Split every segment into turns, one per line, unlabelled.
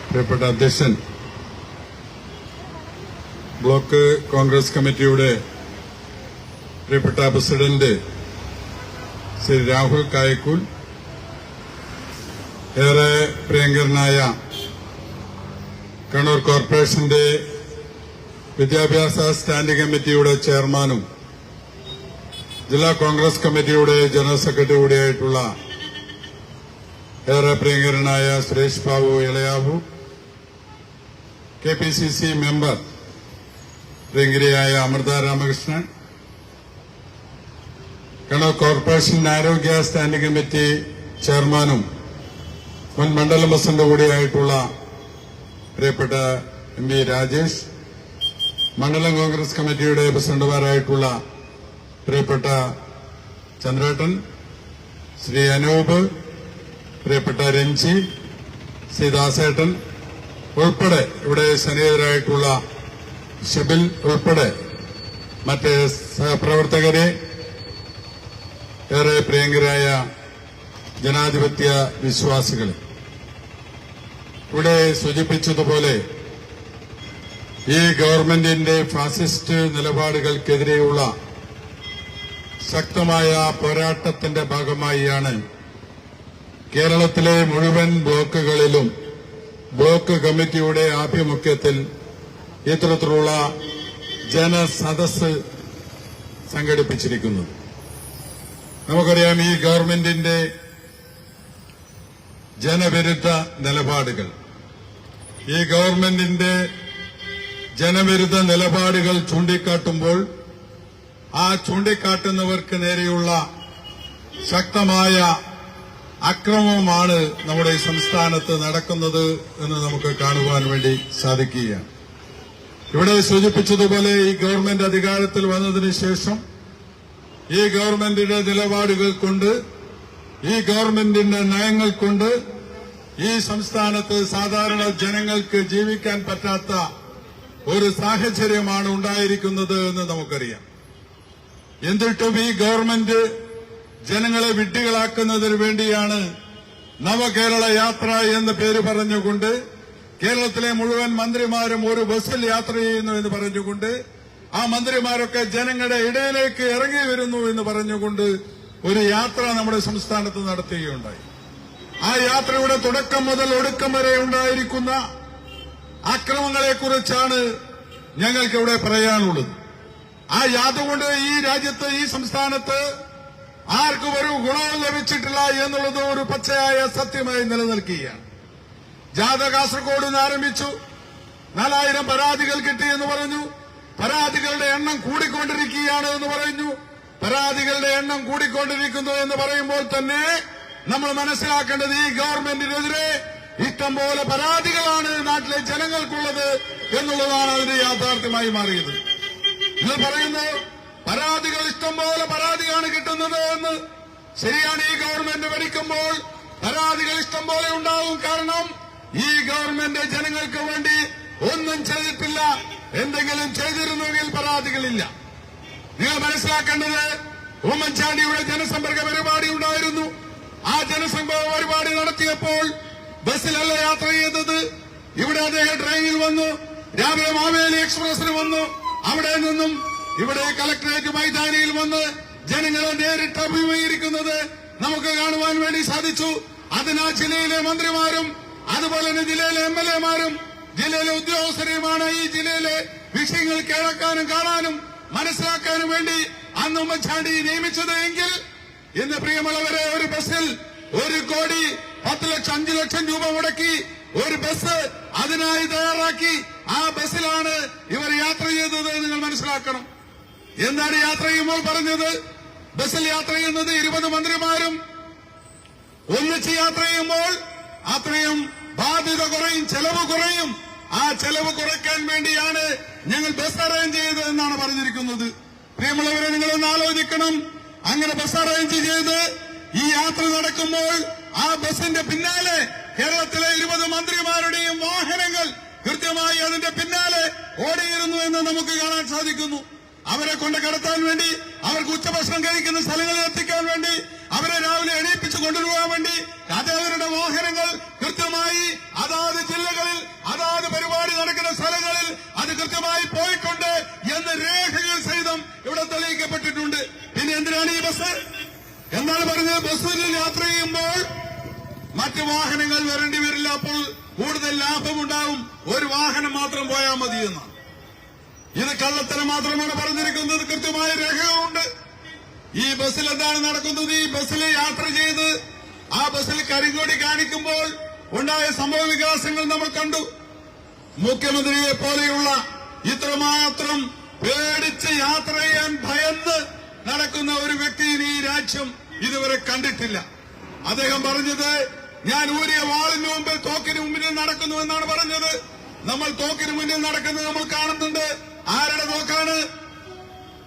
പ്രിയപ്പെട്ട അധ്യക്ഷൻ, ബ്ലോക്ക് കോൺഗ്രസ് കമ്മിറ്റിയുടെ പ്രിയപ്പെട്ട പ്രസിഡന്റ് ശ്രീ രാഹുൽ കായക്കൂൽ, ഏറെ പ്രിയങ്കരനായ കണ്ണൂർ കോർപ്പറേഷന്റെ വിദ്യാഭ്യാസ സ്റ്റാൻഡിംഗ് കമ്മിറ്റിയുടെ ചെയർമാനും ജില്ലാ കോൺഗ്രസ് കമ്മിറ്റിയുടെ ജനറൽ സെക്രട്ടറി കൂടിയായിട്ടുള്ള ഏറെ പ്രിയങ്കരനായ സുരേഷ് ബാബു ഇളയാവു, KPCC മെമ്പർ പ്രിയങ്കരിയായ അമൃത രാമകൃഷ്ണൻ, കണ്ണൂർ കോർപ്പറേഷൻ ആരോഗ്യ സ്റ്റാൻഡിംഗ് കമ്മിറ്റി ചെയർമാനും മുൻ മണ്ഡലം പ്രസിഡന്റ് കൂടിയായിട്ടുള്ള പ്രിയപ്പെട്ട MP രാജേഷ്, മണ്ഡലം കോൺഗ്രസ് കമ്മിറ്റിയുടെ പ്രസിഡന്റുമാരായിട്ടുള്ള പ്രിയപ്പെട്ട ചന്ദ്രേട്ടൻ, ശ്രീ അനൂപ്, പ്രിയപ്പെട്ട രഞ്ജി, ശ്രീ ദാസേട്ടൻ ഉൾപ്പെടെ ഇവിടെ സന്നിഹിതരായിട്ടുള്ള ഷിബിൽ ഉൾപ്പെടെ മറ്റ് സഹപ്രവർത്തകരെ, ഏറെ പ്രിയങ്കരായ ജനാധിപത്യ വിശ്വാസികളെ, ഇവിടെ സൂചിപ്പിച്ചതുപോലെ ഈ ഗവൺമെന്റിന്റെ ഫാസിസ്റ്റ് നിലപാടുകൾക്കെതിരെയുള്ള ശക്തമായ പോരാട്ടത്തിന്റെ ഭാഗമായാണ് കേരളത്തിലെ മുഴുവൻ ബ്ലോക്കുകളിലും ബ്ലോക്ക് കമ്മിറ്റിയുടെ ആഭിമുഖ്യത്തിൽ ഇത്തരത്തിലുള്ള ജനസദസ്സ് സംഘടിപ്പിച്ചിരിക്കുന്നത്. നമുക്കറിയാം, ഈ ഗവൺമെന്റിന്റെ ജനവിരുദ്ധ നിലപാടുകൾ, ഈ ഗവൺമെന്റിന്റെ ജനവിരുദ്ധ നിലപാടുകൾ ചൂണ്ടിക്കാട്ടുമ്പോൾ ആ ചൂണ്ടിക്കാട്ടുന്നവർക്ക് നേരെയുള്ള ശക്തമായ അക്രമമാണ് നമ്മുടെ സംസ്ഥാനത്ത് നടക്കുന്നത് എന്ന് നമുക്ക് കാണുവാൻ വേണ്ടി സാധിക്കുകയാണ്. ഇവിടെ സൂചിപ്പിച്ചതുപോലെ ഈ ഗവൺമെന്റ് അധികാരത്തിൽ വന്നതിന് ശേഷം ഈ ഗവൺമെന്റിന്റെ നിലപാടുകൾ കൊണ്ട്, ഈ ഗവൺമെന്റിന്റെ നയങ്ങൾ കൊണ്ട് ഈ സംസ്ഥാനത്ത് സാധാരണ ജനങ്ങൾക്ക് ജീവിക്കാൻ പറ്റാത്ത ഒരു സാഹചര്യമാണ് ഉണ്ടായിരിക്കുന്നത് എന്ന് നമുക്കറിയാം. എന്നിട്ടും ഈ ഗവൺമെന്റ് ജനങ്ങളെ വിഡ്ഢികളാക്കുന്നതിന് വേണ്ടിയാണ് നവകേരള യാത്ര എന്ന പേര് പറഞ്ഞുകൊണ്ട് കേരളത്തിലെ മുഴുവൻ മന്ത്രിമാരും ഒരു ബസ്സിൽ യാത്ര ചെയ്യുന്നു എന്ന് പറഞ്ഞുകൊണ്ട്, ആ മന്ത്രിമാരൊക്കെ ജനങ്ങളുടെ ഇടയിലേക്ക് ഇറങ്ങി വരുന്നു എന്ന് പറഞ്ഞുകൊണ്ട് ഒരു യാത്ര നമ്മുടെ സംസ്ഥാനത്ത് നടത്തുകയുണ്ടായി. ആ യാത്രയുടെ തുടക്കം മുതൽ ഒടുക്കം വരെ ഉണ്ടായിരിക്കുന്ന അക്രമങ്ങളെക്കുറിച്ചാണ് ഞങ്ങൾക്കിവിടെ പറയാനുള്ളത്. ആ യാത്ര കൊണ്ട് ഈ രാജ്യത്ത്, ഈ സംസ്ഥാനത്ത് ആർക്കും ഒരു ഗുണവും ലഭിച്ചിട്ടില്ല എന്നുള്ളത് ഒരു പച്ചയായ സത്യമായി നിലനിൽക്കുകയാണ്. ജാഥ കാസർഗോഡ് നിന്ന് ആരംഭിച്ചു. 4000 പരാതികൾ കിട്ടിയെന്ന് പറഞ്ഞു. പരാതികളുടെ എണ്ണം കൂടിക്കൊണ്ടിരിക്കുകയാണ് എന്ന് പറഞ്ഞു. പരാതികളുടെ എണ്ണം കൂടിക്കൊണ്ടിരിക്കുന്നു എന്ന് പറയുമ്പോൾ തന്നെ നമ്മൾ മനസ്സിലാക്കേണ്ടത് ഈ ഗവൺമെന്റിനെതിരെ ഇഷ്ടംപോലെ പരാതികളാണ് നാട്ടിലെ ജനങ്ങൾക്കുള്ളത് എന്നുള്ളതാണ് അതിന്റെ യാഥാർത്ഥ്യമായി മാറിയത്. നിങ്ങൾ പറയുന്നു പരാതികൾ ഇഷ്ടംപോലെ പരാതിയാണ് കിട്ടുന്നത് എന്ന്. ശരിയാണ്, ഈ ഗവൺമെന്റ് ഭരിക്കുമ്പോൾ പരാതികൾ ഇഷ്ടംപോലെ ഉണ്ടാവും. കാരണം ഈ ഗവൺമെന്റ് ജനങ്ങൾക്ക് വേണ്ടി ഒന്നും ചെയ്തിട്ടില്ല. എന്തെങ്കിലും ചെയ്തിരുന്നുവെങ്കിൽ പരാതികളില്ല. നിങ്ങൾ മനസ്സിലാക്കേണ്ടത്, ഉമ്മൻചാണ്ടിയുടെ ജനസമ്പർക്ക പരിപാടി ഉണ്ടായിരുന്നു. ആ ജനസമ്പർക്ക പരിപാടി നടത്തിയപ്പോൾ ബസ്സിലല്ല യാത്ര ചെയ്തത്. ഇവിടെ അദ്ദേഹം ട്രെയിനിൽ വന്നു. രാവിലെ മാവേലി എക്സ്പ്രസിന് വന്നു. അവിടെ നിന്നും ഇവിടെ കലക്ടറേറ്റ് മൈതാനിയിൽ വന്ന് ജനങ്ങളെ നേരിട്ട് അഭിമുഖീകരിക്കുന്നത് നമുക്ക് കാണുവാൻ വേണ്ടി സാധിച്ചു. അതിനാ ജില്ലയിലെ മന്ത്രിമാരും അതുപോലെ തന്നെ ജില്ലയിലെ MLA-മാരും ജില്ലയിലെ ഉദ്യോഗസ്ഥരുമാണ് ഈ ജില്ലയിലെ വിഷയങ്ങൾ കേൾക്കാനും കാണാനും മനസ്സിലാക്കാനും വേണ്ടി അന്ന് ഉമ്മൻചാണ്ടി നിയമിച്ചത്. എങ്കിൽ ഇന്ന് പ്രിയമുള്ളവരെ, ഒരു ബസ്സിൽ 1 കോടി 10 ലക്ഷം 5 ലക്ഷം രൂപ മുടക്കി ഒരു ബസ് അതിനായി തയ്യാറാക്കി. ആ ബസ്സിലാണ് ഇവർ യാത്ര ചെയ്തത്. നിങ്ങൾ മനസ്സിലാക്കണം. എന്താണ് യാത്ര ചെയ്യുമ്പോൾ പറഞ്ഞത്? ബസ്സിൽ യാത്ര ചെയ്യുന്നത് 20 മന്ത്രിമാരും ഒന്നിച്ച് യാത്ര ചെയ്യുമ്പോൾ അത്രയും ബാധ്യത കുറയും, ചെലവ് കുറയും. ആ ചെലവ് കുറയ്ക്കാൻ വേണ്ടിയാണ് ഞങ്ങൾ ബസ് അറേഞ്ച് ചെയ്തതെന്നാണ് പറഞ്ഞിരിക്കുന്നത്. പ്രിയമുള്ളവരെ, നിങ്ങളൊന്ന് ആലോചിക്കണം. അങ്ങനെ ബസ് അറേഞ്ച് ചെയ്ത് ഈ യാത്ര നടക്കുമ്പോൾ ആ ബസിന്റെ പിന്നാലെ കേരളത്തിലെ 20 മന്ത്രിമാരുടെയും വാഹനങ്ങൾ കൃത്യമായി അതിന്റെ പിന്നാലെ ഓടിയിരുന്നു എന്ന് നമുക്ക് കാണാൻ സാധിക്കുന്നു. അവരെ കൊണ്ട് കടത്താൻ വേണ്ടി അവർക്ക് ഉച്ചഭക്ഷണം കഴിക്കുന്ന സ്ഥലങ്ങളിൽ എത്തിക്കാൻ വേണ്ടി, അവരെ രാവിലെ എണീപ്പിച്ചു കൊണ്ടുപോകാൻ വേണ്ടി അവരുടെ വാഹനങ്ങൾ കൃത്യമായി അതാത് ജില്ലകളിൽ അതാത് പരിപാടി നടക്കുന്ന സ്ഥലങ്ങളിൽ അത് കൃത്യമായി പോയിട്ടുണ്ട് എന്ന് രേഖകൾ സഹിതം ഇവിടെ തെളിയിക്കപ്പെട്ടിട്ടുണ്ട്. പിന്നെ എന്തിനാണ് ഈ ബസ്? എന്താണ് പറഞ്ഞത്? ബസ്സിൽ യാത്ര ചെയ്യുമ്പോൾ മറ്റ് വാഹനങ്ങൾ വരേണ്ടി വരില്ല, അപ്പോൾ കൂടുതൽ ലാഭമുണ്ടാവും, ഒരു വാഹനം മാത്രം പോയാൽ മതിയെന്നാണ്. ഇത് കള്ളത്തരം മാത്രമാണ് പറഞ്ഞിരിക്കുന്നത്. കൃത്യമായ രേഖകളുണ്ട്. ഈ ബസ്സിൽ എന്താണ് നടക്കുന്നത്? ഈ ബസ്സിൽ യാത്ര ചെയ്ത് ആ ബസ്സിൽ കരിങ്കൊടി കാണിക്കുമ്പോൾ ഉണ്ടായ സംഭവ വികാസങ്ങൾ നമ്മൾ കണ്ടു. മുഖ്യമന്ത്രിയെ പോലെയുള്ള ഇത്രമാത്രം പേടിച്ച് യാത്ര ചെയ്യാൻ ഭയന്ന് നടക്കുന്ന ഒരു വ്യക്തിയെ ഈ രാജ്യം ഇതുവരെ കണ്ടിട്ടില്ല. അദ്ദേഹം പറഞ്ഞത്, ഞാൻ ഊരിയ വാളിന് മുമ്പിൽ തോക്കിന് മുന്നിൽ നടക്കുന്നു എന്നാണ് പറഞ്ഞത്. നമ്മൾ തോക്കിന് മുന്നിൽ നടക്കുന്നത് നമ്മൾ കാണുന്നുണ്ട്. ആരുടെ തോക്കാണ്?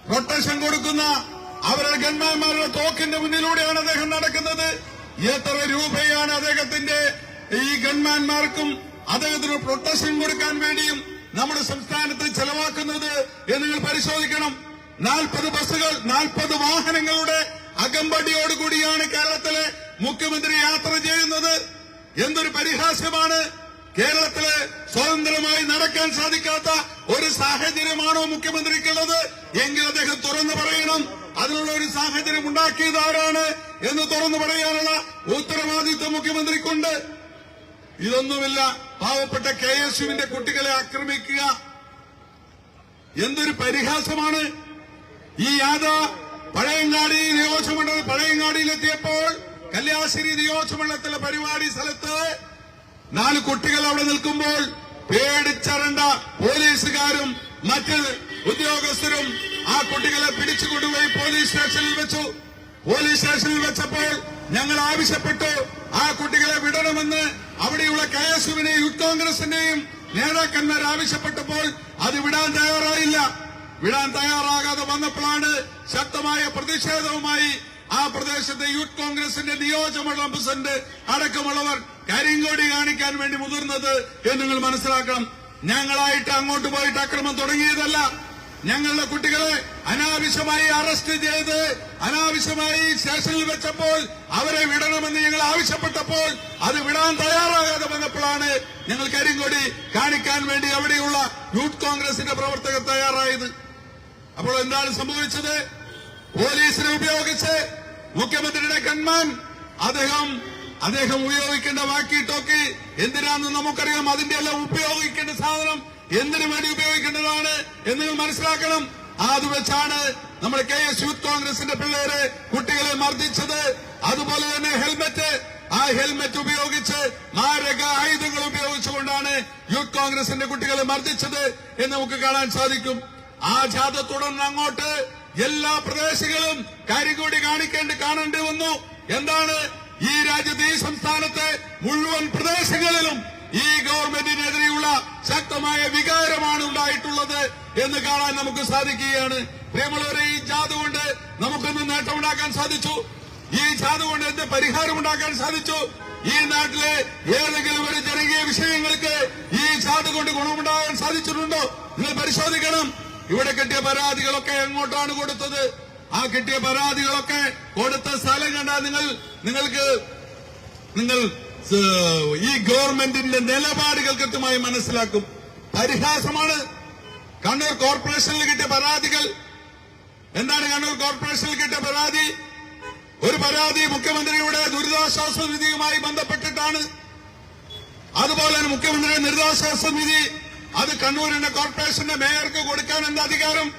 പ്രൊട്ടക്ഷൻ കൊടുക്കുന്ന അവരുടെ ഗൺമാന്മാരുടെ തോക്കിന്റെ മുന്നിലൂടെയാണ് അദ്ദേഹം നടക്കുന്നത്. എത്ര രൂപയാണ് അദ്ദേഹത്തിന്റെ ഈ ഗൺമാന്മാർക്കും അദ്ദേഹത്തിന് പ്രൊട്ടക്ഷൻ കൊടുക്കാൻ വേണ്ടിയും നമ്മുടെ സംസ്ഥാനത്ത് ചെലവാക്കുന്നത് എന്ന് നിങ്ങൾ പരിശോധിക്കണം. 40 ബസ്സുകൾ, 40 വാഹനങ്ങളുടെ അകമ്പടിയോടുകൂടിയാണ് കേരളത്തിലെ മുഖ്യമന്ത്രി യാത്ര ചെയ്യുന്നത്. എന്തൊരു പരിഹാസ്യമാണ്! കേരളത്തില് സ്വതന്ത്രമായി നടക്കാൻ സാധിക്കാത്ത ഒരു സാഹചര്യമാണോ മുഖ്യമന്ത്രിക്കുള്ളത്? എങ്കിൽ അദ്ദേഹം തുറന്നു പറയണം. അതിനുള്ള ഒരു സാഹചര്യം ഉണ്ടാക്കിയത് ആരാണ് എന്ന് തുറന്നു പറയാനുള്ള ഉത്തരവാദിത്വം മുഖ്യമന്ത്രിക്കുണ്ട്. ഇതൊന്നുമില്ല. പാവപ്പെട്ട KSUവിന്റെ കുട്ടികളെ ആക്രമിക്കുക എന്തൊരു പരിഹാസമാണ്! ഈ യാത പഴയങ്ങാടി നിയോജകമണ്ഡലം പഴയങ്ങാടിയിലെത്തിയപ്പോൾ കല്യാശ്ശേരി നിയോജകമണ്ഡലത്തിലെ പരിപാടി സ്ഥലത്ത് 4 കുട്ടികൾ അവിടെ നിൽക്കുമ്പോൾ പേടിച്ചറണ്ട പോലീസുകാരും മറ്റ് ഉദ്യോഗസ്ഥരും ആ കുട്ടികളെ പിടിച്ചുകൊണ്ടുപോയി പോലീസ് സ്റ്റേഷനിൽ വെച്ചു. പോലീസ് സ്റ്റേഷനിൽ വെച്ചപ്പോൾ ഞങ്ങൾ ആവശ്യപ്പെട്ടു ആ കുട്ടികളെ വിടണമെന്ന്. അവിടെയുള്ള KSUവിനെയും യൂത്ത് കോൺഗ്രസിന്റെയും നേതാക്കന്മാർ ആവശ്യപ്പെട്ടപ്പോൾ അത് വിടാൻ തയ്യാറായില്ല. വിടാൻ തയ്യാറാകാതെ വന്നപ്പോഴാണ് ശക്തമായ പ്രതിഷേധവുമായി ആ പ്രദേശത്തെ യൂത്ത് കോൺഗ്രസിന്റെ നിയോജകമണ്ഡലം പ്രസിഡന്റ് അടക്കമുള്ളവർ കരിങ്കൊടി കാണിക്കാൻ വേണ്ടി മുതിർന്നത് എന്ന് നിങ്ങൾ മനസ്സിലാക്കണം. ഞങ്ങളായിട്ട് അങ്ങോട്ട് പോയിട്ട് അക്രമം തുടങ്ങിയതല്ല. ഞങ്ങളുടെ കുട്ടികളെ അനാവശ്യമായി അറസ്റ്റ് ചെയ്ത് അനാവശ്യമായി സ്റ്റേഷനിൽ വെച്ചപ്പോൾ അവരെ വിടണമെന്ന് ഞങ്ങൾ ആവശ്യപ്പെട്ടപ്പോൾ അത് വിടാൻ തയ്യാറാകാതെ വന്നപ്പോഴാണ് ഞങ്ങൾ കരിങ്കൊടി കാണിക്കാൻ വേണ്ടി അവിടെയുള്ള യൂത്ത് കോൺഗ്രസിന്റെ പ്രവർത്തകർ തയ്യാറായത്. അപ്പോൾ എന്താണ് സംഭവിച്ചത്? പോലീസിനെ ഉപയോഗിച്ച് മുഖ്യമന്ത്രിയുടെ ഗൺമാൻ അദ്ദേഹം ഉപയോഗിക്കേണ്ട വാക്കി ടോക്കി എന്തിനാണെന്ന് നമുക്കറിയാം. അതിന്റെ എല്ലാം ഉപയോഗിക്കേണ്ട സാധനം എന്തിനു വേണ്ടി ഉപയോഗിക്കേണ്ടതാണ് എന്ന് മനസ്സിലാക്കണം. അത് വെച്ചാണ് നമ്മൾ KS യൂത്ത് കോൺഗ്രസിന്റെ പിള്ളേരെ കുട്ടികളെ മർദ്ദിച്ചത്. അതുപോലെ തന്നെ ആ ഹെൽമെറ്റ് ഉപയോഗിച്ച് മാരക ആയുധങ്ങൾ ഉപയോഗിച്ചുകൊണ്ടാണ് യൂത്ത് കോൺഗ്രസിന്റെ കുട്ടികളെ മർദ്ദിച്ചത് എന്ന് നമുക്ക് കാണാൻ സാധിക്കും. ആ ജാഥ തുടർന്ന് അങ്ങോട്ട് എല്ലാ പ്രദേശങ്ങളും കരിങ്കൊടി കാണേണ്ടി വന്നു. എന്താണ്? ഈ രാജ്യത്തെ ഈ സംസ്ഥാനത്തെ മുഴുവൻ പ്രദേശങ്ങളിലും ഈ ഗവൺമെന്റിനെതിരെയുള്ള ശക്തമായ വികാരമാണ് ഉണ്ടായിട്ടുള്ളത് എന്ന് കാണാൻ നമുക്ക് സാധിക്കുകയാണ്. പ്രിയമുള്ളവരെ, ഈ ജാഥ കൊണ്ട് നമുക്കൊന്ന് നേട്ടമുണ്ടാക്കാൻ സാധിച്ചു. ഈ ജാഥ കൊണ്ട് എന്ത് പരിഹാരമുണ്ടാക്കാൻ സാധിച്ചു? ഈ നാട്ടിലെ ഏതെങ്കിലും ഒരു ജനകീയ വിഷയങ്ങൾക്ക് ഈ ജാഥ കൊണ്ട് ഗുണമുണ്ടാകാൻ സാധിച്ചിട്ടുണ്ടോ? നിങ്ങൾ പരിശോധിക്കണം. ഇവിടെ കിട്ടിയ പരാതികളൊക്കെ എങ്ങോട്ടാണ് കൊടുത്തത്? ആ കിട്ടിയ പരാതികളൊക്കെ കൊടുത്ത സ്ഥലം കണ്ടാൽ നിങ്ങൾ ഈ ഗവൺമെന്റിന്റെ നിലപാടുകൾ കൃത്യമായി മനസ്സിലാക്കും. പരിഹാസമാണ്. കണ്ണൂർ കോർപ്പറേഷനിൽ കിട്ടിയ പരാതികൾ എന്താണ്? കണ്ണൂർ കോർപ്പറേഷനിൽ കിട്ടിയ പരാതി, ഒരു പരാതി മുഖ്യമന്ത്രിയുടെ ദുരിതാശ്വാസ നിധിയുമായി ബന്ധപ്പെട്ടിട്ടാണ്. അതുപോലെ തന്നെ മുഖ്യമന്ത്രിയുടെ ദുരിതാശ്വാസ നിധി അത് കണ്ണൂരിന്റെ കോർപ്പറേഷന്റെ മേയർക്ക് കൊടുക്കാൻ എന്താ അധികാരം?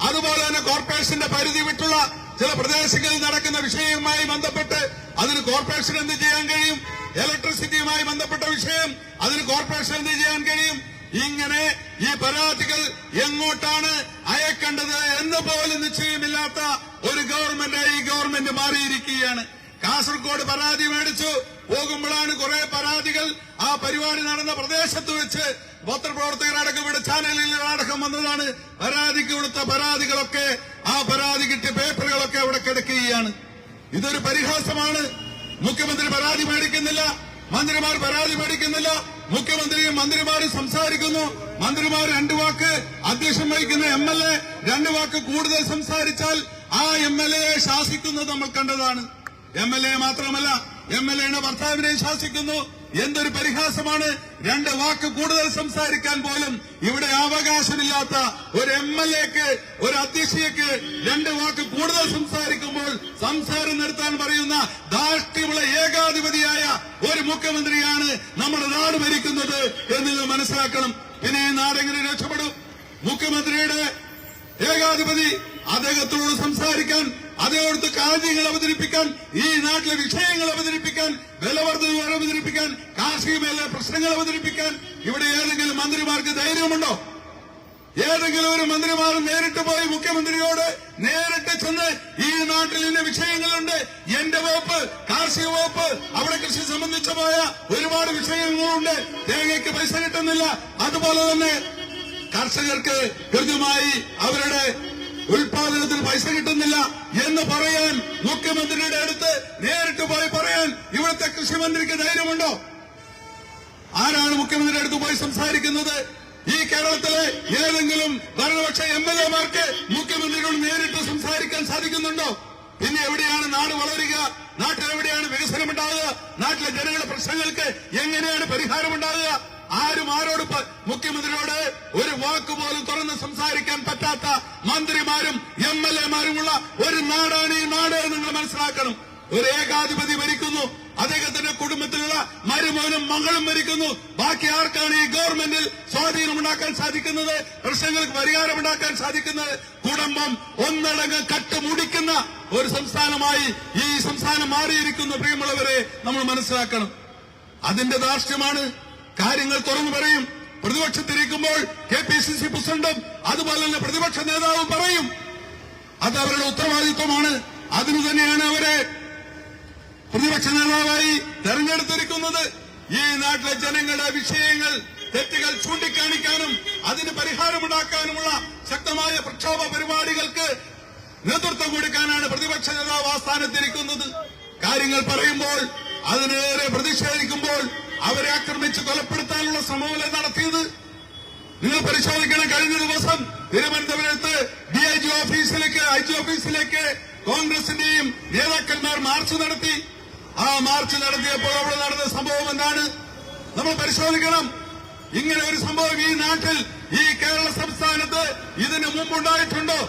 അതുപോലെ തന്നെ കോർപ്പറേഷന്റെ പരിധി വിട്ടുള്ള ചില പ്രദേശങ്ങളിൽ നടക്കുന്ന വിഷയവുമായി ബന്ധപ്പെട്ട് അതിന് കോർപ്പറേഷൻ എന്ത് ചെയ്യാൻ കഴിയും? ഇലക്ട്രിസിറ്റിയുമായി ബന്ധപ്പെട്ട വിഷയം അതിന് കോർപ്പറേഷൻ എന്ത് ചെയ്യാൻ കഴിയും? ഇങ്ങനെ ഈ പരാതികൾ എങ്ങോട്ടാണ് അയക്കേണ്ടത് എന്ന് പോലും നിശ്ചയമില്ലാത്ത ഒരു ഗവൺമെന്റായി ഈ ഗവൺമെന്റ് മാറിയിരിക്കുകയാണ്. കാസർഗോഡ് പരാതി മേടിച്ചു പോകുമ്പോഴാണ് കുറെ പരാതികൾ ആ പരിപാടി നടന്ന പ്രദേശത്ത് വെച്ച് പത്രപ്രവർത്തകരടക്കം ഇവിടെ ചാനലുകളിലടക്കം വന്നതാണ്. പരാതിക്ക് കൊടുത്ത പരാതികളൊക്കെ ആ പരാതി കിട്ടിയ പേപ്പറുകളൊക്കെ അവിടെ കിടക്കുകയാണ്. ഇതൊരു പരിഹാസമാണ്. മുഖ്യമന്ത്രി പരാതി മേടിക്കുന്നില്ല, മന്ത്രിമാർ പരാതി മേടിക്കുന്നില്ല, മുഖ്യമന്ത്രിയും മന്ത്രിമാരും സംസാരിക്കുന്നു. മന്ത്രിമാർ 2 വാക്ക്, അധ്യക്ഷം വഹിക്കുന്ന MLA 2 വാക്ക് കൂടുതൽ സംസാരിച്ചാൽ ആ MLA ശാസിക്കുന്നത് നമ്മൾ കണ്ടതാണ്. MLA മാത്രമല്ല, MLA ഭർത്താവിനെ ശാസിക്കുന്നു. എന്തൊരു പരിഹാസമാണ്! 2 വാക്ക് കൂടുതൽ സംസാരിക്കാൻ പോലും ഇവിടെ അവകാശമില്ലാത്ത ഒരു MLAക്ക്, ഒരു അധ്യക്ഷയ്ക്ക് 2 വാക്ക് കൂടുതൽ സംസാരിക്കുമ്പോൾ സംസാരം നിർത്താൻ പറയുന്ന ധാർഷ്ട്യമുള്ള ഏകാധിപതിയായ ഒരു മുഖ്യമന്ത്രിയാണ് നമ്മുടെ നാട് ഭരിക്കുന്നത് എന്ന് മനസ്സിലാക്കണം. പിന്നെ ഈ നാടെങ്ങനെ രക്ഷപ്പെടും? മുഖ്യമന്ത്രിയുടെ ഏകാധിപതി അദ്ദേഹത്തോട് സംസാരിക്കാൻ, അദ്ദേഹത്തെ കാര്യങ്ങൾ അവതരിപ്പിക്കാൻ, ഈ നാട്ടിലെ വിഷയങ്ങൾ അവതരിപ്പിക്കാൻ, വിലവർദ്ധന അവതരിപ്പിക്കാൻ, കാർഷിക മേഖല പ്രശ്നങ്ങൾ അവതരിപ്പിക്കാൻ ഇവിടെ ഏതെങ്കിലും മന്ത്രിമാർക്ക് ധൈര്യമുണ്ടോ? ഏതെങ്കിലും ഒരു മന്ത്രിമാർ നേരിട്ട് പോയി മുഖ്യമന്ത്രിയോട് നേരിട്ട് ചെന്ന് ഈ നാട്ടിൽ ഇന്ന വിഷയങ്ങളുണ്ട്, എന്റെ വകുപ്പ് കാർഷിക വകുപ്പ്, അവിടെ കൃഷി സംബന്ധിച്ചമായ ഒരുപാട് വിഷയങ്ങളുണ്ട്, തേങ്ങയ്ക്ക് പൈസ കിട്ടുന്നില്ല, അതുപോലെ തന്നെ കർഷകർക്ക് കൃത്യമായി അവരുടെ ഉൽപാദനത്തിന് പൈസ കിട്ടുന്നില്ല എന്ന് പറയാൻ മുഖ്യമന്ത്രിയുടെ അടുത്ത് നേരിട്ട് പോയി പറയാൻ ഇവിടുത്തെ കൃഷിമന്ത്രിക്ക് ധൈര്യമുണ്ടോ? ആരാണ് മുഖ്യമന്ത്രിയുടെ അടുത്ത് പോയി സംസാരിക്കുന്നത്? ഈ കേരളത്തിലെ ഏതെങ്കിലും ഭരണപക്ഷ MLA-മാർക്ക് മുഖ്യമന്ത്രിയോട് നേരിട്ട് സംസാരിക്കാൻ സാധിക്കുന്നുണ്ടോ? പിന്നെ എവിടെയാണ് നാട് വളരുക? നാട്ടിലെവിടെയാണ് വികസനമുണ്ടാകുക? നാട്ടിലെ ജനങ്ങളുടെ പ്രശ്നങ്ങൾക്ക് എങ്ങനെയാണ് പരിഹാരമുണ്ടാകുക? ആരും ആരോട് മുഖ്യമന്ത്രിയോട് ഒരു വാക്കുപോലും തുറന്ന് സംസാരിക്കാൻ പറ്റാത്ത മന്ത്രിമാരും MLA-മാരുമുള്ള ഒരു നാടാണ് ഈ നാട്. നിങ്ങൾ മനസ്സിലാക്കണം. ഒരു ഏകാധിപതി ഭരിക്കുന്നു, അദ്ദേഹത്തിന്റെ കുടുംബത്തിലുള്ള മരുമോനും മകളും ഭരിക്കുന്നു. ബാക്കി ആർക്കാണ് ഈ ഗവൺമെന്റിൽ സ്വാധീനമുണ്ടാക്കാൻ സാധിക്കുന്നത്, പ്രശ്നങ്ങൾക്ക് പരിഹാരമുണ്ടാക്കാൻ സാധിക്കുന്നത്? കുടുംബം ഒന്നടങ്കം കട്ടുമുടിക്കുന്ന ഒരു സംസ്ഥാനമായി ഈ സംസ്ഥാനം മാറിയിരിക്കുന്നു. പ്രിയമുള്ളവരെ, നമ്മൾ മനസ്സിലാക്കണം. അതിന്റെ ധാർഷ്ട്യമാണ്. കാര്യങ്ങൾ തുറന്നു പറയും. പ്രതിപക്ഷത്തിരിക്കുമ്പോൾ KPCC പ്രസിഡന്റും അതുപോലെ തന്നെ പ്രതിപക്ഷ നേതാവും പറയും. അത് അവരുടെ ഉത്തരവാദിത്വമാണ്. അതിനു തന്നെയാണ് അവരെ പ്രതിപക്ഷ നേതാവായി തെരഞ്ഞെടുത്തിരിക്കുന്നത്. ഈ നാട്ടിലെ ജനങ്ങളുടെ വിഷയങ്ങൾ, തെറ്റുകൾ ചൂണ്ടിക്കാണിക്കാനും അതിന് പരിഹാരമുണ്ടാക്കാനുമുള്ള ശക്തമായ പ്രക്ഷോഭ പരിപാടികൾക്ക് നേതൃത്വം കൊടുക്കാനാണ് പ്രതിപക്ഷ നേതാവ് ആസ്ഥാനത്തിരിക്കുന്നത്. കാര്യങ്ങൾ പറയുമ്പോൾ അതിനേറെ പ്രതിഷേധിക്കുമ്പോൾ അവരെ ആക്രമിച്ച് കൊലപ്പെടുത്താനുള്ള ശ്രമമല്ലേ നടത്തിയത്? നിങ്ങൾ പരിശോധിക്കണം. കഴിഞ്ഞ ദിവസം തിരുവനന്തപുരത്ത് DIG ഓഫീസിലേക്ക്, IG ഓഫീസിലേക്ക് കോൺഗ്രസിന്റെയും നേതാക്കന്മാർ മാർച്ച് നടത്തി. ആ മാർച്ച് നടത്തിയപ്പോൾ അവിടെ നടന്ന സംഭവം എന്താണ്? നമ്മൾ പരിശോധിക്കണം. ഇങ്ങനെ ഒരു സംഭവം ഈ നാട്ടിൽ, ഈ കേരള സംസ്ഥാനത്ത് ഇതിനു മുമ്പുണ്ടായിട്ടുണ്ടോ?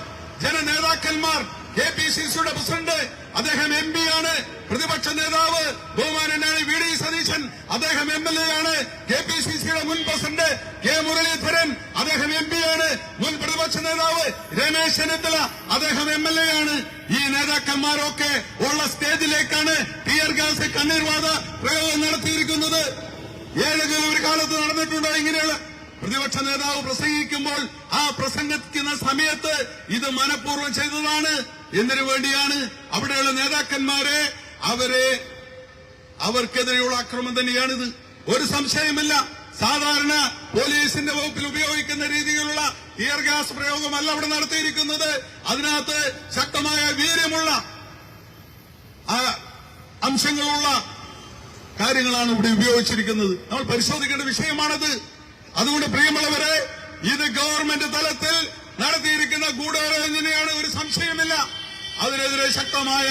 ജനനേതാക്കന്മാർ, KPCCയുടെ പ്രസിഡന്റ്, അദ്ദേഹം MP ആണ്. പ്രതിപക്ഷ നേതാവ് ബഹുമാനനായ VD സതീശൻ, അദ്ദേഹം MLA ആണ്. KPCCയുടെ മുൻ പ്രസിഡന്റ് K മുരളീധരൻ, അദ്ദേഹം MP ആണ്. മുൻ പ്രതിപക്ഷ നേതാവ് രമേശ് ചെന്നിത്തല, അദ്ദേഹം MLA ആണ്. ഈ നേതാക്കന്മാരൊക്കെ ഉള്ള സ്റ്റേജിലേക്കാണ് ടിയർ ഗ്യാസ്, കണ്ണീർവാത പ്രയോഗം നടത്തിയിരിക്കുന്നത്. ഏതെങ്കിലും ഒരു കാലത്ത് നടന്നിട്ടുണ്ടോ ഇങ്ങനെയുള്ള? പ്രതിപക്ഷ നേതാവ് പ്രസംഗിക്കുമ്പോൾ ആ പ്രസംഗിക്കുന്ന സമയത്ത് ഇത് മനഃപൂർവ്വം ചെയ്തതാണ്. എന്തിനു വേണ്ടിയാണ്? അവിടെയുള്ള നേതാക്കന്മാരെ അവർക്കെതിരെയുള്ള ആക്രമണം തന്നെയാണിത്. ഒരു സംശയമില്ല. സാധാരണ പോലീസിന്റെ വകുപ്പിൽ ഉപയോഗിക്കുന്ന രീതിയിലുള്ള ടിയർ ഗ്യാസ് പ്രയോഗമല്ല അവിടെ നടത്തിയിരിക്കുന്നത്. അതിനകത്ത് ശക്തമായ വീര്യമുള്ള അംശങ്ങളുള്ള കാര്യങ്ങളാണ് ഇവിടെ ഉപയോഗിച്ചിരിക്കുന്നത്. നമ്മൾ പരിശോധിക്കേണ്ട വിഷയമാണത്. അതുകൊണ്ട് പ്രിയമുള്ളവരെ, ഇത് ഗവൺമെന്റ് തലത്തിൽ നടത്തിയിരിക്കുന്ന ഗൂഢാലോചനയാണ്, ഒരു സംശയമില്ല. അതിനെതിരെ ശക്തമായ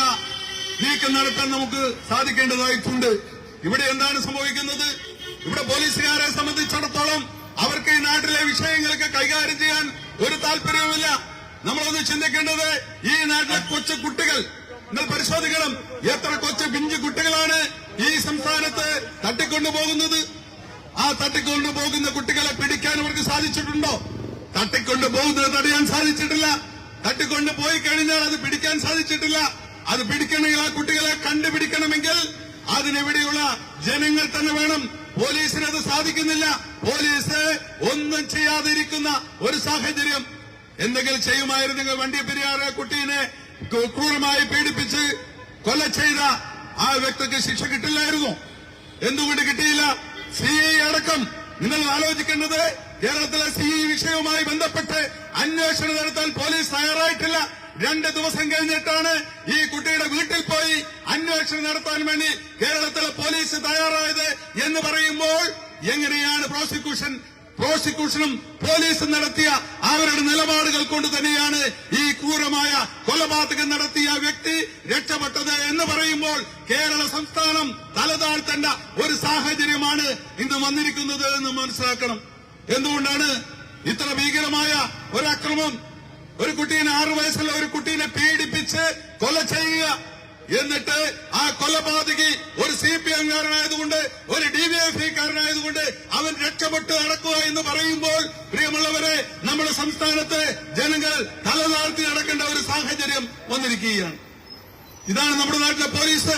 നീക്കം നടത്താൻ നമുക്ക് സാധിക്കേണ്ടതായിട്ടുണ്ട്. ഇവിടെ എന്താണ് സംഭവിക്കുന്നത്? ഇവിടെ പോലീസുകാരെ സംബന്ധിച്ചിടത്തോളം അവർക്ക് ഈ നാട്ടിലെ വിഷയങ്ങളൊക്കെ കൈകാര്യം ചെയ്യാൻ ഒരു താല്പര്യവുമില്ല. നമ്മളൊന്ന് ചിന്തിക്കേണ്ടത്, ഈ നാട്ടിലെ കൊച്ചു കുട്ടികൾ, നിങ്ങൾ പരിശോധിക്കണം. എത്ര കൊച്ചു പിഞ്ചു കുട്ടികളാണ് ഈ സംസ്ഥാനത്ത് തട്ടിക്കൊണ്ടുപോകുന്നത്? ആ തട്ടിക്കൊണ്ടുപോകുന്ന കുട്ടികളെ പിടിക്കാൻ അവർക്ക് സാധിച്ചിട്ടുണ്ടോ? തട്ടിക്കൊണ്ടുപോകുന്നത് തടയാൻ സാധിച്ചിട്ടില്ല. തട്ടിക്കൊണ്ട് പോയി കഴിഞ്ഞാൽ അത് പിടിക്കാൻ സാധിച്ചിട്ടില്ല. അത് പിടിക്കണമെങ്കിൽ, ആ കുട്ടികളെ കണ്ടുപിടിക്കണമെങ്കിൽ അതിനെവിടെയുള്ള ജനങ്ങൾ തന്നെ വേണം. പോലീസിനത് സാധിക്കുന്നില്ല. പോലീസ് ഒന്നും ചെയ്യാതിരിക്കുന്ന ഒരു സാഹചര്യം. എന്തെങ്കിലും ചെയ്യുമായിരുന്നെങ്കിൽ വണ്ടിപ്പെരിയാറ് കുട്ടീനെ ക്രൂരമായി പീഡിപ്പിച്ച് കൊല ചെയ്ത ആ വ്യക്തിക്ക് ശിക്ഷ കിട്ടില്ലായിരുന്നു. എന്തുകൊണ്ട് കിട്ടിയില്ല? CI അടക്കം നിങ്ങൾ ആലോചിക്കേണ്ടത്, കേരളത്തിലെ CI വിഷയവുമായി ബന്ധപ്പെട്ട് അന്വേഷണം നടത്താൻ പോലീസ് തയ്യാറായിട്ടില്ല. 2 ദിവസം കഴിഞ്ഞിട്ടാണ് ഈ കുട്ടിയുടെ വീട്ടിൽ പോയി അന്വേഷണം നടത്താൻ വേണ്ടി കേരളത്തിലെ പോലീസ് തയ്യാറായത് എന്ന് പറയുമ്പോൾ എങ്ങനെയാണ് പ്രോസിക്യൂഷൻ പ്രോസിക്യൂഷനും പോലീസും നടത്തിയ അവരുടെ നിലപാടുകൾ കൊണ്ട് തന്നെയാണ് ഈ ക്രൂരമായ കൊലപാതകം നടത്തിയ വ്യക്തി രക്ഷപ്പെട്ടത് എന്ന് പറയുമ്പോൾ കേരള സംസ്ഥാനം തലതാഴ്ത്തേണ്ട ഒരു സാഹചര്യമാണ് ഇന്ന് വന്നിരിക്കുന്നത് എന്ന് മനസ്സിലാക്കണം. എന്തുകൊണ്ടാണ് ഇത്ര ഭീകരമായ ഒരു അക്രമം? ഒരു കുട്ടീനെ 6 വയസ്സുള്ള ഒരു കുട്ടീനെ പീഡിപ്പിച്ച് കൊല ചെയ്യുക, എന്നിട്ട് ആ കൊലപാതകി ഒരു CPM കാരനായതുകൊണ്ട്, ഒരു DYFI കാരനായതുകൊണ്ട് അവൻ രക്ഷപ്പെട്ട് നടക്കുക എന്ന് പറയുമ്പോൾ പ്രിയമുള്ളവരെ, നമ്മുടെ സംസ്ഥാനത്ത് ജനങ്ങൾ തലതാഴ്ത്തി നടക്കേണ്ട ഒരു സാഹചര്യം വന്നിരിക്കുകയാണ്. ഇതാണ് നമ്മുടെ നാട്ടിലെ പോലീസ്.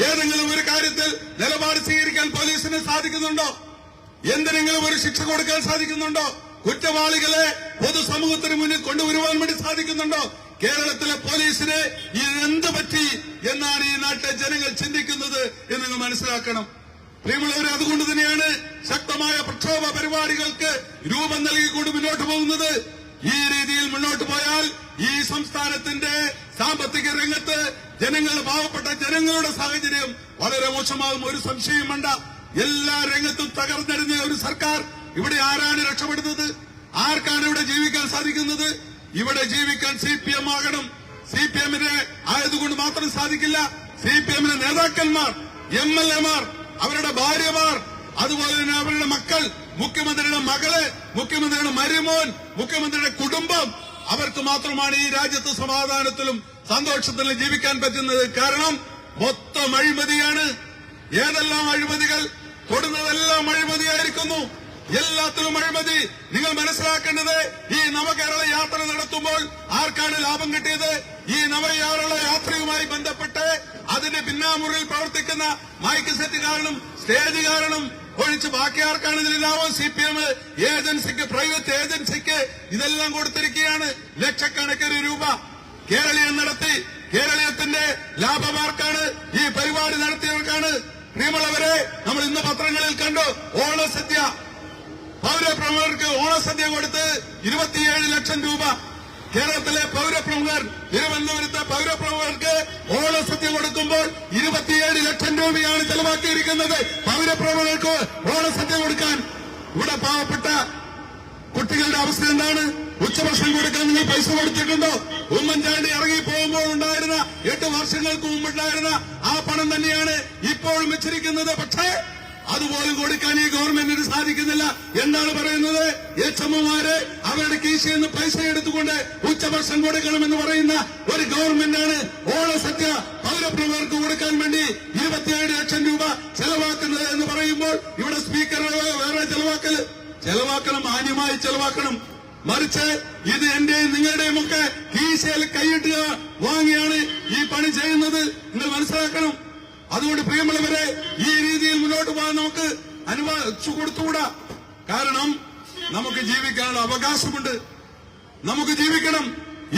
ഏതെങ്കിലും ഒരു കാര്യത്തിൽ നിലപാട് സ്വീകരിക്കാൻ പോലീസിന് സാധിക്കുന്നുണ്ടോ? എന്തിനെങ്കിലും ഒരു ശിക്ഷ കൊടുക്കാൻ സാധിക്കുന്നുണ്ടോ? കുറ്റവാളികളെ പൊതുസമൂഹത്തിന് മുന്നിൽ കൊണ്ടുവരുവാൻ വേണ്ടി സാധിക്കുന്നുണ്ടോ? കേരളത്തിലെ പോലീസിന് ഇതെന്ത് പറ്റി എന്നാണ് ഈ നാട്ടിലെ ജനങ്ങൾ ചിന്തിക്കുന്നത് എന്ന് നിങ്ങൾ മനസ്സിലാക്കണം. പ്രിയമുള്ളവരെ, അതുകൊണ്ട് തന്നെയാണ് ശക്തമായ പ്രക്ഷോഭ പരിപാടികൾക്ക് രൂപം നൽകിക്കൊണ്ട് മുന്നോട്ട് പോകുന്നത്. ഈ രീതിയിൽ മുന്നോട്ട് പോയാൽ ഈ സംസ്ഥാനത്തിന്റെ സാമ്പത്തിക രംഗത്ത് പാവപ്പെട്ട ജനങ്ങളുടെ സാഹചര്യം വളരെ മോശമാകും. ഒരു സംശയം വേണ്ട. എല്ലാ രംഗത്തും തകർന്നടിഞ്ഞ ഒരു സർക്കാർ. ഇവിടെ ആരാണ് രക്ഷപ്പെടുന്നത്? ആർക്കാണ് ഇവിടെ ജീവിക്കാൻ സാധിക്കുന്നത്? ഇവിടെ ജീവിക്കാൻ CPM ആകണം. CPM-ന് ആയതുകൊണ്ട് മാത്രം സാധിക്കില്ല. CPM-ന് നേതാക്കന്മാർ, MLA-മാർ, അവരുടെ ഭാര്യമാർ, അതുപോലെ തന്നെ അവരുടെ മക്കൾ, മുഖ്യമന്ത്രിയുടെ മകള്, മുഖ്യമന്ത്രിയുടെ മരുമോൻ, മുഖ്യമന്ത്രിയുടെ കുടുംബം, അവർക്ക് മാത്രമാണ് ഈ രാജ്യത്ത് സമാധാനത്തിലും സന്തോഷത്തിലും ജീവിക്കാൻ പറ്റുന്നത്. കാരണം മൊത്തം അഴിമതിയാണ്. ഏതെല്ലാം അഴിമതികൾ? തൊടുന്നതെല്ലാം അഴിമതിയായിരിക്കുന്നു. എല്ലാത്തിലും അഴിമതി. നിങ്ങൾ മനസ്സിലാക്കേണ്ടത്, ഈ നവകേരള യാത്ര നടത്തുമ്പോൾ ആർക്കാണ് ലാഭം കിട്ടിയത്? ഈ നവകേരള യാത്രയുമായി ബന്ധപ്പെട്ട് അതിന്റെ പിന്നാമുറിൽ പ്രവർത്തിക്കുന്ന മൈക്ക് സെറ്റ് കാരണം, സ്റ്റേജ് കാരണം ഒഴിച്ച് ബാക്കി ആർക്കാണ് ഇതിൽ ലാഭം? CPM ഏജൻസിക്ക്, പ്രൈവറ്റ് ഏജൻസിക്ക് ഇതെല്ലാം കൊടുത്തിരിക്കുകയാണ്. ലക്ഷക്കണക്കിന് രൂപ കേരളീയം നടത്തി. കേരളീയത്തിന്റെ ലാഭമാർക്കാണ്? ഈ പരിപാടി നടത്തിയവർക്കാണ്. പ്രിയമുള്ളവരെ, നമ്മൾ ഇന്ന് പത്രങ്ങളിൽ കണ്ടു, ഓണസദ്യ, പൌരപ്രമുഖർക്ക് ഓണസദ്യ കൊടുത്ത് 27 ലക്ഷം രൂപ. കേരളത്തിലെ പൌരപ്രമുഖർ, തിരുവനന്തപുരത്തെ പൌരപ്രമുഖർക്ക് ഓണസദ്യ കൊടുക്കുമ്പോൾ 27 ലക്ഷം രൂപയാണ് ചെലവാക്കിയിരിക്കുന്നത് പൌരപ്രമുഖർക്ക് ഓണസദ്യ കൊടുക്കാൻ. ഇവിടെ പാവപ്പെട്ട കുട്ടികളുടെ അവസ്ഥ എന്താണ്? ഉച്ചഭക്ഷണം കൊടുക്കാൻ നിങ്ങൾ പൈസ കൊടുത്തിട്ടുണ്ടോ? ഉമ്മൻചാണ്ടി ഇറങ്ങി പോകുമ്പോൾ ഉണ്ടായിരുന്ന 8 വർഷങ്ങൾക്ക് മുമ്പുണ്ടായിരുന്ന ആ പണം തന്നെയാണ് ഇപ്പോഴും വെച്ചിരിക്കുന്നത്. പക്ഷേ അതുപോലും കൊടുക്കാൻ ഈ ഗവൺമെന്റിന് സാധിക്കുന്നില്ല. എന്താണ് പറയുന്നത്? HM-മാര് അവരുടെ കീശയിൽ നിന്ന് പൈസ എടുത്തുകൊണ്ട് ഉച്ചഭക്ഷണം കൊടുക്കണമെന്ന് പറയുന്ന ഒരു ഗവൺമെന്റാണ് ഓണസദ്യ പൌരപ്രമുഖർക്ക് കൊടുക്കാൻ വേണ്ടി 27 ലക്ഷം രൂപ ചെലവാക്കുന്നത് എന്ന് പറയുമ്പോൾ ഇവിടെ സ്പീക്കർ വേറെ ചെലവാക്കണം, മാന്യമായി ചെലവാക്കണം. മറിച്ച് ഇത് എന്റെയും നിങ്ങളുടെയും ഒക്കെ കീശയിൽ കൈയിട്ട് വാങ്ങിയാണ് ഈ പണി ചെയ്യുന്നത്. നിങ്ങൾ മനസ്സിലാക്കണം. അതുകൊണ്ട് പ്രിയമുള്ളവരെ, ഈ രീതിയിൽ മുന്നോട്ട് പോകാൻ നമുക്ക് അനുവദിച്ചു കൊടുത്തുകൂടാ. കാരണം നമുക്ക് ജീവിക്കാനുള്ള അവകാശമുണ്ട്. നമുക്ക് ജീവിക്കണം.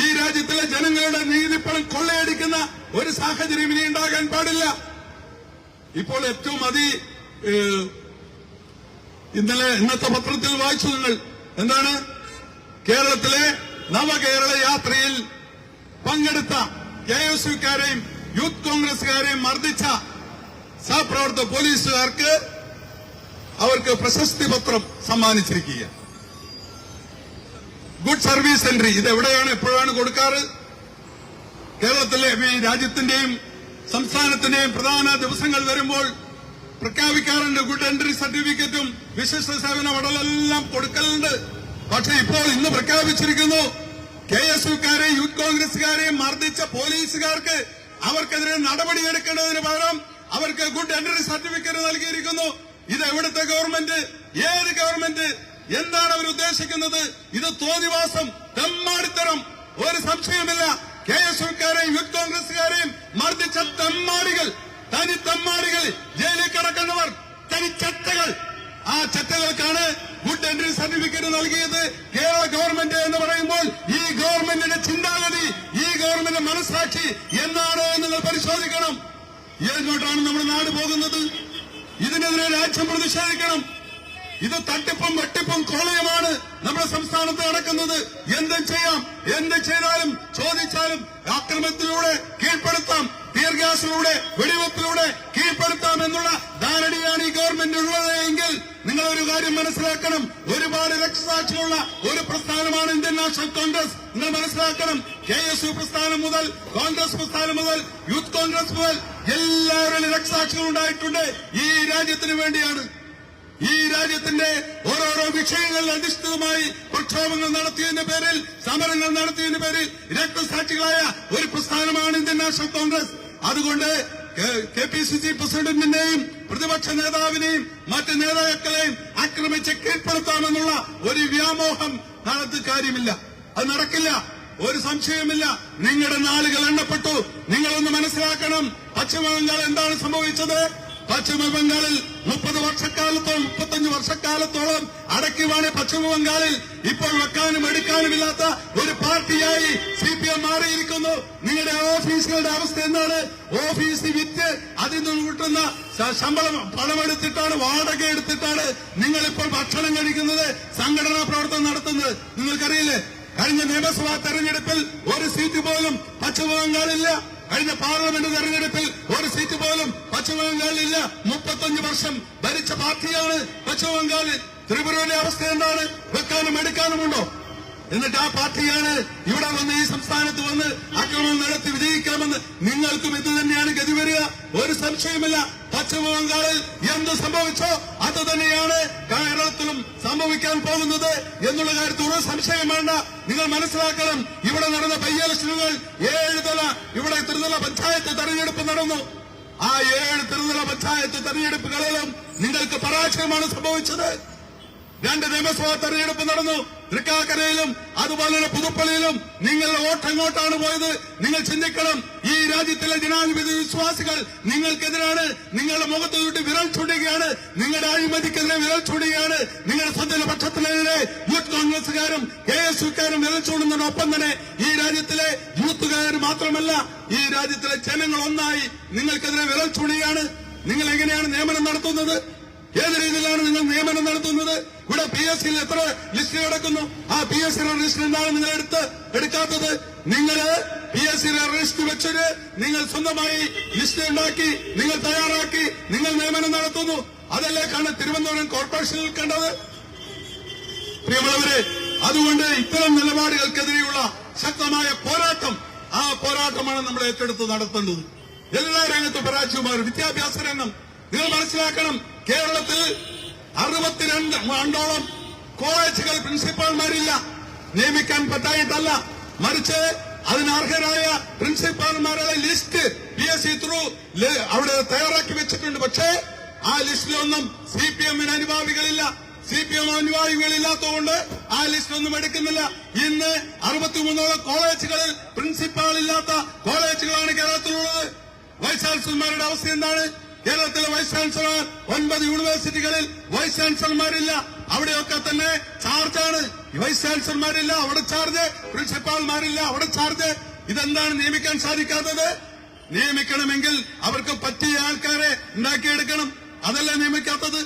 ഈ രാജ്യത്തിലെ ജനങ്ങളുടെ നീതിപ്പണം കൊള്ളയടിക്കുന്ന ഒരു സാഹചര്യം ഇനി ഉണ്ടാകാൻ പാടില്ല. ഇപ്പോൾ ഏറ്റവും ഇന്നത്തെ പത്രത്തിൽ വായിച്ചു നിങ്ങൾ. എന്താണ്? കേരളത്തിലെ നവകേരള യാത്രയിൽ പങ്കെടുത്ത KSUക്കാരെയും യൂത്ത് കോൺഗ്രസുകാരെയും മർദ്ദിച്ച സഹപ്രവർത്തക പോലീസുകാർക്ക് അവർക്ക് പ്രശസ്തി പത്രം സമ്മാനിച്ചിരിക്കുക. Good service entry. ഇത് എവിടെയാണ്, എപ്പോഴാണ് കൊടുക്കാറ്? കേരളത്തിലെ ഈ രാജ്യത്തിന്റെയും സംസ്ഥാനത്തിന്റെയും പ്രധാന ദിവസങ്ങൾ വരുമ്പോൾ പ്രഖ്യാപിക്കാറുണ്ട്. ഗുഡ് എൻട്രി സർട്ടിഫിക്കറ്റും വിശിഷ്ട സേവന മെഡലെല്ലാം കൊടുക്കലുണ്ട്. പക്ഷെ ഇപ്പോൾ ഇന്ന് പ്രഖ്യാപിച്ചിരിക്കുന്നു, KSUക്കാരെയും യൂത്ത് കോൺഗ്രസുകാരെയും മർദ്ദിച്ച പോലീസുകാർക്ക് അവർക്കെതിരെ നടപടിയെടുക്കേണ്ടതിന് പകരം അവർക്ക് ഗുഡ് എൻട്രി സർട്ടിഫിക്കറ്റ് നൽകിയിരിക്കുന്നു. ഇത് എവിടുത്തെ ഗവൺമെന്റ്? ഏത് ഗവൺമെന്റ്? എന്താണ് അവർ ഉദ്ദേശിക്കുന്നത്? ഇത് തോന്നിവാസം, തെമ്മാടിത്തരം. ഒരു സംശയമില്ല. KSUക്കാരെയും യൂത്ത് കോൺഗ്രസുകാരെയും മർദ്ദിച്ച തെമ്മാടികൾ, തനി തെമ്മാടികൾ, ജയിലിൽ കിടക്കുന്നവർ, തനി ചട്ടകൾ. ആ ചട്ടകൾക്കാണ് ഗുഡ് എൻട്രി സർട്ടിഫിക്കറ്റ് നൽകിയത് കേരള ഗവൺമെന്റ് എന്ന് പറയുമ്പോൾ ഈ ഗവൺമെന്റിന്റെ ചിന്താഗതി, ഈ ഗവൺമെന്റ് മനസ്സാക്ഷി എന്താണ് എന്ന് നിങ്ങൾ പരിശോധിക്കണം. എങ്ങോട്ടാണ് നമ്മുടെ നാട് പോകുന്നത്? ഇതിനെതിരെ രാജ്യം പ്രതിഷേധിക്കണം. ഇത് തട്ടിപ്പും വെട്ടിപ്പും കൊള്ളയുമാണ് നമ്മുടെ സംസ്ഥാനത്ത് നടക്കുന്നത്. എന്തും ചെയ്യാം, എന്ത് ചെയ്താലും ചോദിച്ചാലും ആക്രമണത്തിലൂടെ കീഴ്പ്പെടുത്താം, ടിയർ ഗ്യാസിലൂടെ, വെടിവെപ്പിലൂടെ കീഴ്പ്പെടുത്താം എന്നുള്ള ധാരണയാണ് ഈ ഗവൺമെന്റ് ഉള്ളത് എങ്കിൽ നിങ്ങൾ ഒരു കാര്യം മനസ്സിലാക്കണം, ഒരുപാട് രക്തസാക്ഷികളുള്ള ഒരു പ്രസ്ഥാനമാണ് ഇന്ത്യൻ നാഷണൽ കോൺഗ്രസ്. നിങ്ങൾ മനസ്സിലാക്കണം, KSU പ്രസ്ഥാനം മുതൽ, കോൺഗ്രസ് പ്രസ്ഥാനം മുതൽ, യൂത്ത് കോൺഗ്രസ് മുതൽ എല്ലാവരും രക്തസാക്ഷികൾ ഉണ്ടായിട്ടുണ്ട്. ഈ രാജ്യത്തിന് വേണ്ടിയാണ്. ഈ രാജ്യത്തിന്റെ ഓരോരോ വിഷയങ്ങളിൽ അധിഷ്ഠിതമായി പ്രക്ഷോഭങ്ങൾ നടത്തിയതിന്റെ പേരിൽ, സമരങ്ങൾ നടത്തിയതിന്റെ പേരിൽ രക്തസാക്ഷികളായ ഒരു പ്രസ്ഥാനമാണ് ഇന്ത്യൻ നാഷണൽ കോൺഗ്രസ്. അതുകൊണ്ട് KPCC പ്രസിഡന്റിന്റെയും പ്രതിപക്ഷ നേതാവിനെയും മറ്റ് നേതാക്കളെയും ആക്രമിച്ച് കീഴ്പ്പെടുത്താമെന്നുള്ള ഒരു വ്യാമോഹം നടത്തി കാര്യമില്ല. അത് നടക്കില്ല, ഒരു സംശയമില്ല. നിങ്ങളുടെ നാളുകൾ എണ്ണപ്പെട്ടു. നിങ്ങളൊന്ന് മനസ്സിലാക്കണം, പശ്ചിമബംഗാൾ എന്താണ് സംഭവിച്ചത്? പശ്ചിമബംഗാളിൽ 30 വർഷക്കാലത്തോളം 35 വർഷക്കാലത്തോളം അടക്കിവാണ് പശ്ചിമബംഗാളിൽ ഇപ്പോൾ വെക്കാനും എടുക്കാനുമില്ലാത്ത ഒരു പാർട്ടിയായി CPM മാറിയിരിക്കുന്നു. നിങ്ങളുടെ ഓഫീസുകളുടെ അവസ്ഥ എന്താണ്? ഓഫീസ് വിറ്റ് അതിൽ നിന്ന് കിട്ടുന്ന ശമ്പളം പണമെടുത്തിട്ടാണ്, വാടക എടുത്തിട്ടാണ് നിങ്ങളിപ്പോൾ ഭക്ഷണം കഴിക്കുന്നത്, സംഘടനാ പ്രവർത്തനം നടത്തുന്നത്. നിങ്ങൾക്കറിയില്ലേ, കഴിഞ്ഞ നിയമസഭാ തെരഞ്ഞെടുപ്പിൽ ഒരു സീറ്റ് പോലും പശ്ചിമബംഗാളില്ല. കഴിഞ്ഞ പാർലമെന്റ് തെരഞ്ഞെടുപ്പിൽ ഒരു സീറ്റ് പോലും പശ്ചിമബംഗാളിലില്ല. 35 വർഷം ഭരിച്ച പാർട്ടിയാണ് പശ്ചിമബംഗാളിൽ. ത്രിപുരയിലെ അവസ്ഥ എന്താണ്? വെക്കാനും എടുക്കാനുമുണ്ടോ? എന്നിട്ട് ആ പാർട്ടിയാണ് ഇവിടെ വന്ന് ഈ സംസ്ഥാനത്ത് വന്ന് ആക്രമണം നടത്തി വിജയിക്കാമെന്ന്. നിങ്ങൾക്കും ഇത് തന്നെയാണ് ഗതി വരിക, ഒരു സംശയമില്ല. പശ്ചിമബംഗാളിൽ എന്ത് സംഭവിച്ചോ അത് തന്നെയാണ് കേരളത്തിലും സംഭവിക്കാൻ പോകുന്നത് എന്നുള്ള കാര്യത്തിൽ ഒരു സംശയം വേണ്ട. നിങ്ങൾ മനസ്സിലാക്കണം, ഇവിടെ നടന്ന ബൈ ഇലക്ഷനുകൾ 7 തല ഇവിടെ ത്രിതല പഞ്ചായത്ത് തെരഞ്ഞെടുപ്പ് നടന്നു. ആ 7 ത്രിതല പഞ്ചായത്ത് തെരഞ്ഞെടുപ്പുകളിലും നിങ്ങൾക്ക് പരാജയമാണ് സംഭവിച്ചത്. 2 നിയമസഭാ തെരഞ്ഞെടുപ്പ് നടന്നു. തൃക്കാക്കരയിലും അതുപോലെ തന്നെ പുതുപ്പള്ളിയിലും നിങ്ങളുടെ വോട്ട് എങ്ങോട്ടാണ് പോയത്? നിങ്ങൾ ചിന്തിക്കണം. ഈ രാജ്യത്തിലെ ജനാധിപത്യ വിശ്വാസികൾ നിങ്ങൾക്കെതിരാണ്. നിങ്ങളുടെ മുഖത്ത് തൊട്ട് വിരൽ ചൂടുകയാണ്. നിങ്ങളുടെ അഴിമതിക്കെതിരെ വിരൽ ചൂടുകയാണ്. നിങ്ങളുടെ സ്വന്തം പക്ഷത്തിനെതിരെ യൂത്ത് കോൺഗ്രസുകാരും KSUക്കാരും വിരൽ ചൂടുന്നതിനൊപ്പം തന്നെ ഈ രാജ്യത്തിലെ യൂത്തുകാർ മാത്രമല്ല, ഈ രാജ്യത്തിലെ ജനങ്ങൾ ഒന്നായി നിങ്ങൾക്കെതിരെ വിരൽ ചൂടുകയാണ്. നിങ്ങൾ എങ്ങനെയാണ് നിയമനം നടത്തുന്നത്? ഏത് രീതിയിലാണ് നിങ്ങൾ നിയമനം നടത്തുന്നത്? ഇവിടെ PSCയിൽ എത്ര ലിസ്റ്റ് കിടക്കുന്നു? ആ PSC ലിസ്റ്റ് എന്താണ് നിങ്ങൾ എടുക്കാത്തത്? നിങ്ങൾ PSC ലിസ്റ്റ് വെച്ചിട്ട് നിങ്ങൾ സ്വന്തമായി ലിസ്റ്റ് ഉണ്ടാക്കി, നിങ്ങൾ തയ്യാറാക്കി, നിങ്ങൾ നിയമനം നടത്തുന്നു. അതല്ലേ തിരുവനന്തപുരം കോർപ്പറേഷനിൽ കണ്ടത്? പ്രിയമുള്ളവരെ, അതുകൊണ്ട് ഇത്തരം നിലപാടുകൾക്കെതിരെയുള്ള ശക്തമായ പോരാട്ടം, ആ പോരാട്ടമാണ് നമ്മൾ ഏറ്റെടുത്ത് നടത്തേണ്ടത്. എല്ലാ രംഗത്തും പരാജയമാർ. വിദ്യാഭ്യാസ രംഗം നിങ്ങൾ മനസ്സിലാക്കണം, കേരളത്തിൽ 62 കോളേജുകൾ പ്രിൻസിപ്പാൾമാരില്ല. നിയമിക്കാൻ പറ്റായിട്ടല്ല, മറിച്ച് അതിനർഹരായ പ്രിൻസിപ്പാൾമാരുടെ ലിസ്റ്റ് PSC ത്രൂ അവിടെ തയ്യാറാക്കി വെച്ചിട്ടുണ്ട്. പക്ഷേ ആ ലിസ്റ്റിലൊന്നും CPM-ന് അനുഭാവികളില്ല. CPM അനുഭാവികളില്ലാത്തതുകൊണ്ട് ആ ലിസ്റ്റൊന്നും എടുക്കുന്നില്ല. ഇന്ന് 63 കോളേജുകളിൽ പ്രിൻസിപ്പാൾ ഇല്ലാത്ത കോളേജുകളാണ് കേരളത്തിലുള്ളത്. വൈസ് ചാൻസലർമാരുടെ അവസ്ഥ എന്താണ്? കേരളത്തിലെ വൈസ് ചാൻസലർ 9 യൂണിവേഴ്സിറ്റികളിൽ വൈസ് ചാൻസലർമാരില്ല. അവിടെയൊക്കെ തന്നെ ചാർജാണ്. വൈസ് ചാൻസലർമാരില്ല, അവിടെ ചാർജ്. പ്രിൻസിപ്പാൾമാരില്ല, അവിടെ ചാർജ്. ഇതെന്താണ് നിയമിക്കാൻ സാധിക്കാത്തത്? നിയമിക്കണമെങ്കിൽ അവർക്ക് പറ്റിയ ആൾക്കാരെ ഉണ്ടാക്കിയെടുക്കണം. അതല്ല നിയമിക്കാത്തത്.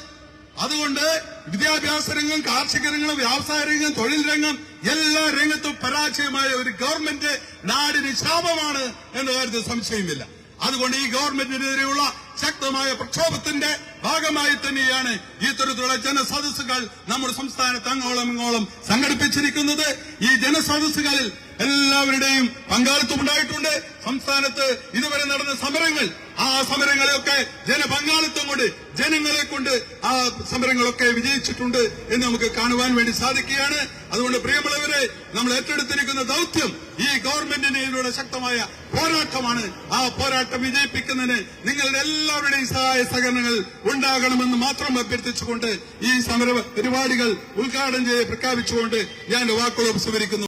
അതുകൊണ്ട് വിദ്യാഭ്യാസ രംഗം, കാർഷിക രംഗം, വ്യവസായ രംഗം, തൊഴിൽ രംഗം, എല്ലാ രംഗത്തും പരാജയമായ ഒരു ഗവൺമെന്റ് നാടിന് ശാപമാണ് എന്ന കാര്യത്തിൽ സംശയമില്ല. അതുകൊണ്ട് ഈ ഗവൺമെന്റിനെതിരെയുള്ള ശക്തമായ പ്രക്ഷോഭത്തിന്റെ ഭാഗമായി തന്നെയാണ് ഇത്തരത്തിലുള്ള ജനസദസ്സുകൾ നമ്മുടെ സംസ്ഥാനത്ത് അങ്ങോളം ഇങ്ങോളം സംഘടിപ്പിച്ചിരിക്കുന്നത്. ഈ ജനസദസ്സുകളിൽ എല്ലാവരുടെയും പങ്കാളിത്തം ഉണ്ടായിട്ടുണ്ട്. സംസ്ഥാനത്ത് ഇതുവരെ നടന്ന സമരങ്ങൾ, ആ സമരങ്ങളെയൊക്കെ ജനപങ്കാളിത്തം കൊണ്ട്, ജനങ്ങളെ കൊണ്ട് ആ സമരങ്ങളൊക്കെ വിജയിച്ചിട്ടുണ്ട് എന്ന് നമുക്ക് കാണുവാൻ വേണ്ടി സാധിക്കുകയാണ്. അതുകൊണ്ട് പ്രിയമുള്ളവരെ, നമ്മൾ ഏറ്റെടുത്തിരിക്കുന്ന ദൌത്യം ഈ ഗവൺമെന്റിനെതിരെ ശക്തമായ പോരാട്ടമാണ്. ആ പോരാട്ടം വിജയിപ്പിക്കുന്നതിന് നിങ്ങളുടെ എല്ലാവരുടെയും സഹായ സഹകരണങ്ങൾ ഉണ്ടാകണമെന്ന് മാത്രം അഭ്യർത്ഥിച്ചുകൊണ്ട് ഈ സമര പരിപാടികൾ ഉദ്ഘാടനം ചെയ്ത് പ്രഖ്യാപിച്ചുകൊണ്ട് ഞാൻ വാക്കുകൾ ഉപസംഹരിക്കുന്നു.